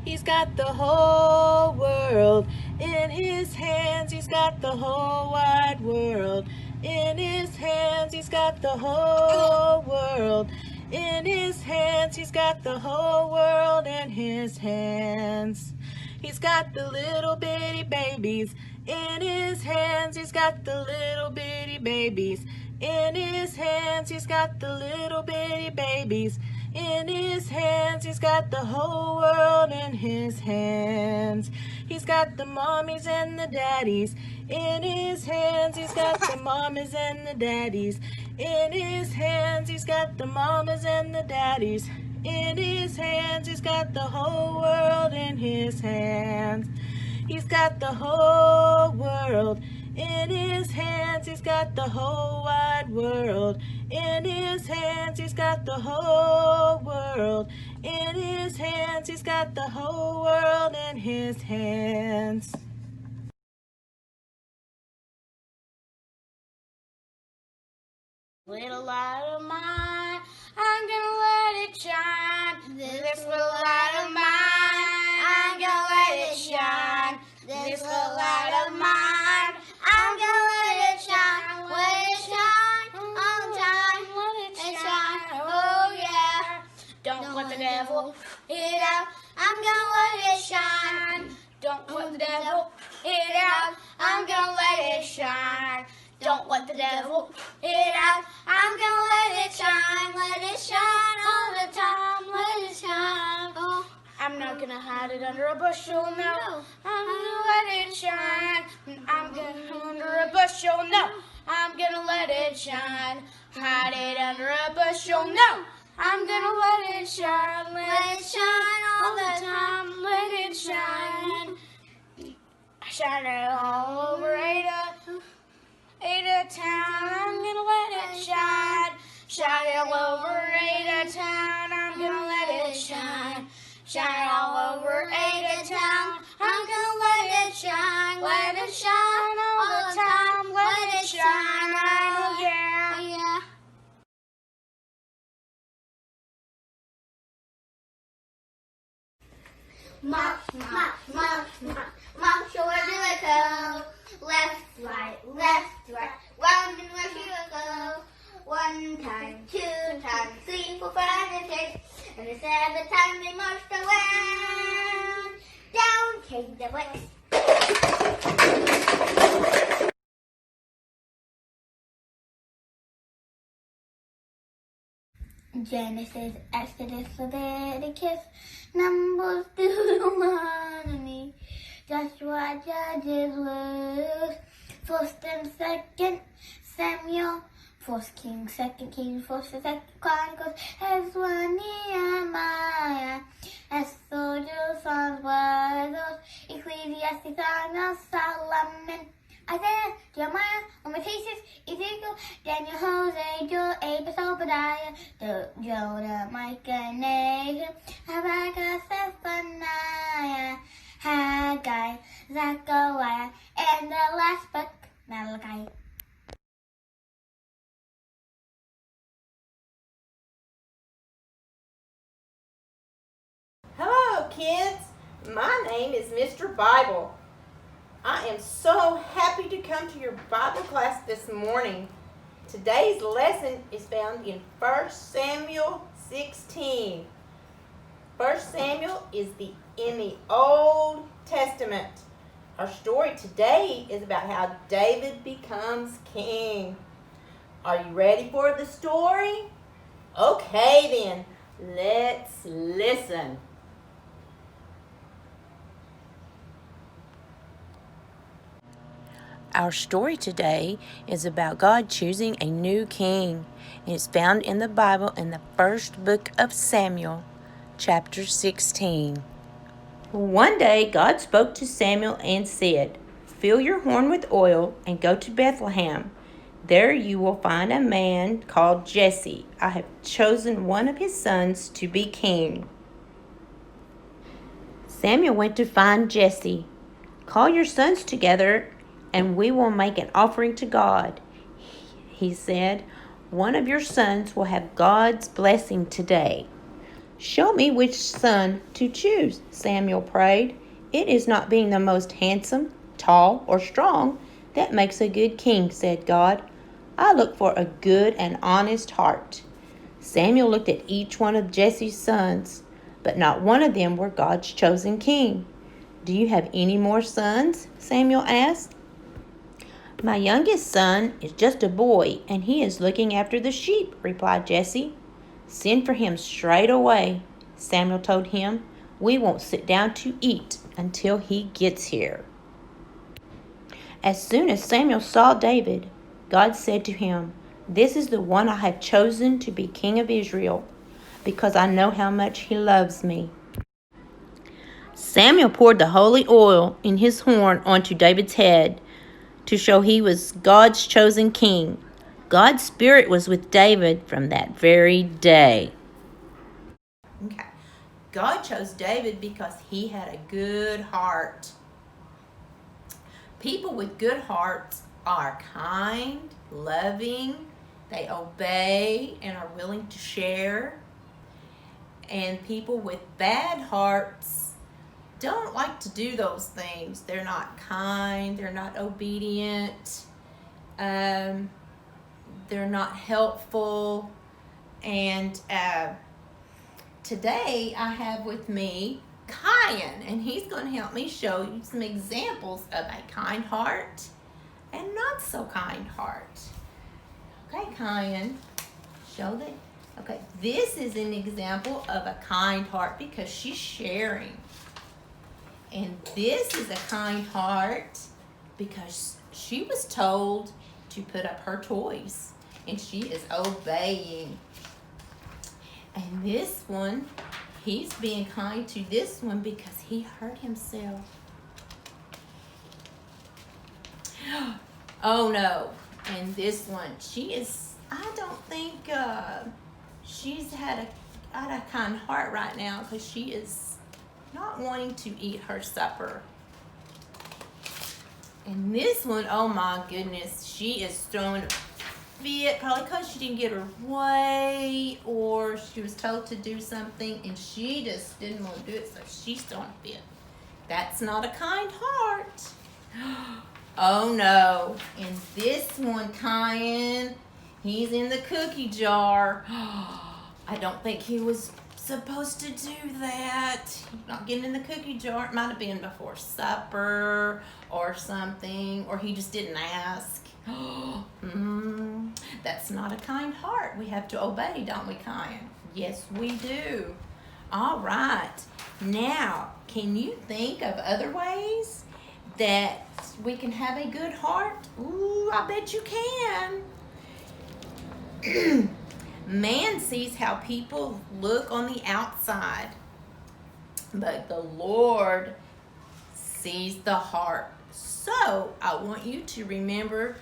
He's got the whole world in his hands. He's got the whole wide world in his hands. He's got the whole world in his hands. He's got the whole world in his hands. He's got the little bitty babies in his hands. He's got the little bitty babies in his hands. He's got the little bitty babies in his hands. He's got the whole world in his hands. He's got the mommies and the daddies in his hands. He's got the mommies and the daddies in his hands. He's got the mamas and the daddies in his hands. He's got the whole world in his hands. He's got the whole world in his hands. He's got the whole wide world in his hands. He's got the whole world in his hands. He's got the whole world in his hands. Little light of mine, I'm gonna let it shine. This little light of mine, I'm gonna let it shine. This little light of mine, I'm gonna let it shine. Let it shine all the time. Let it shine, oh yeah. Don't let the devil it out. I'm gonna let it shine. Don't let the devil it out. I'm gonna let it shine. Don't let the devil it out. I'm gonna let it shine all the time. Let it shine. Oh, I'm not gonna hide it under a bushel, no. I'm gonna let it shine. I'm gonna under a bushel, no. I'm gonna let it shine. Hide it under a bushel, no. I'm gonna let it shine all the time. Let it shine. Shine it all over Ada Town. I'm gonna let it shine. Shine it all over Ada Town. I'm gonna let it shine. Shine all over Ada Town. I'm gonna let it shine. Let it shine all the time. Let it shine. Oh yeah. Yeah. March, march, march, march, march over Jericho. Left, right, 1 time, 2 times, 3, 4, 5, and 6. And the 7th time they marched around. Down came the west. Genesis, Exodus, Leviticus, Numbers, Deuteronomy, Joshua, Judges, Ruth, 1st and 2nd Samuel, 1st Kings, 2nd Kings, 1st and 2nd Chronicles, Ezra, Nehemiah, Esther, Psalms, Brothers, Ecclesiastes, Daniel, Solomon, Isaiah, Jeremiah, Lamentations, Ezekiel, Daniel, Hosea, Joel, Amos, Obadiah, Jonah, Micah, Nahum, Habakkuk, Zephaniah, Haggai, Zechariah, and the last book, Malachi. Hello, kids. My name is Mr. Bible. I am so happy to come to your Bible class this morning. Today's lesson is found in 1 Samuel 16. 1 Samuel is in the Old Testament. Our story today is about how David becomes king. Are you ready for the story? Okay then, let's listen. Our story today is about God choosing a new king. It's found in the Bible in the first book of Samuel, chapter 16. One day God spoke to Samuel and said, "Fill your horn with oil and go to Bethlehem. There you will find a man called Jesse. I have chosen one of his sons to be king." Samuel went to find Jesse. "Call your sons together and we will make an offering to God," he said. "One of your sons will have God's blessing today." "Show me which son to choose," Samuel prayed. "It is not being the most handsome, tall, or strong that makes a good king," said God. "I look for a good and honest heart." Samuel looked at each one of Jesse's sons, but not one of them were God's chosen king. "Do you have any more sons?" Samuel asked. "My youngest son is just a boy, and he is looking after the sheep," replied Jesse. "Send for him straight away," Samuel told him. "We won't sit down to eat until he gets here." As soon as Samuel saw David, God said to him, "This is the one I have chosen to be king of Israel, because I know how much he loves me." Samuel poured the holy oil in his horn onto David's head to show he was God's chosen king. God's Spirit was with David from that very day. Okay. God chose David because he had a good heart. People with good hearts are kind, loving, they obey and are willing to share. And people with bad hearts don't like to do those things. They're not kind, they're not obedient, they're not helpful. And today I have with me Kyan, and he's going to help me show you some examples of a kind heart and not so kind heart. Okay, Kyan, show that. Okay, this is an example of a kind heart because she's sharing. And this is a kind heart because she was told to put up her toys and she is obeying. And this one, he's being kind to this one because he hurt himself. Oh no. And this one, she is, I don't think she's had a kind heart right now because she is not wanting to eat her supper. And this one, oh my goodness, she is throwing a fit, probably because she didn't get her way or she was told to do something and she just didn't want to do it, so she's throwing a fit. That's not a kind heart. Oh no. And this one, Kyan, he's in the cookie jar. I don't think he was supposed to do that. Not getting in the cookie jar. It might have been before supper or something, or he just didn't ask. That's not a kind heart. We have to obey, don't we, Kyan? Yes, we do. All right. Now, can you think of other ways that we can have a good heart? Ooh, I bet you can. Man sees how people look on the outside, but the Lord sees the heart. So I want you to remember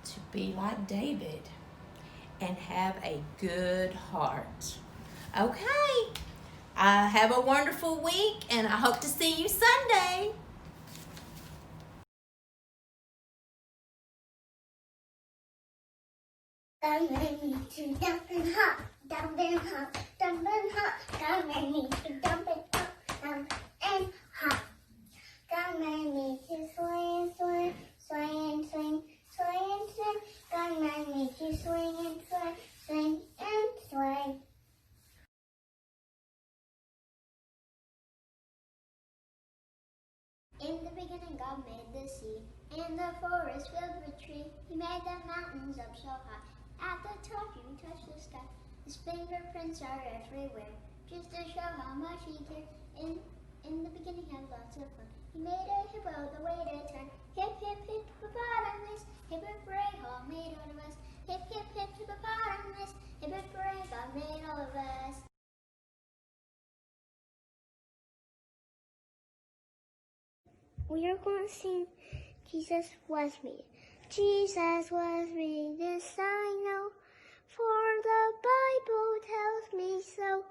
to be like David and have a good heart. Okay. Have a wonderful week, and I hope to see you Sunday. Come and me to dump and hop, dump and hop, dump and hop. Come and me to dump and hop, dump and hop. Come and me to swing and swing, swing and swing, swing and swing. Come and me to swing and swing, swing and swing. In the beginning, God made the sea and the forest filled with trees. He made the mountains up so high. At the top, you touch the sky. His fingerprints are everywhere, just to show how much He cares. In the beginning, had lots of fun. He made a hippo the way to turn. Hip, hip, hip, hippopotamus. Hip, hip, hooray, God made all of us. Hip, hip, hip, hippopotamus. Hip, hip, hooray, God made all of us. We are going to sing Jesus Was Me. Jesus was me, this I know, for the Bible tells me so.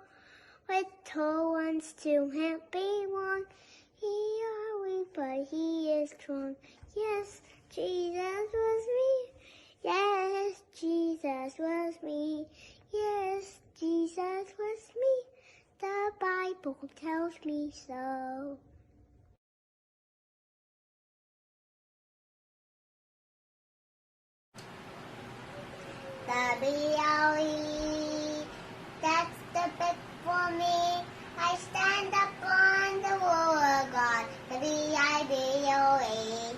Little ones to Him belong. He are weak, but He is strong. Yes, Jesus was me. Yes, Jesus was me. Yes, Jesus was me. The Bible tells me so. The B-O-E, that's the bit for me. I stand upon the word of God. The B-I-B-O-E.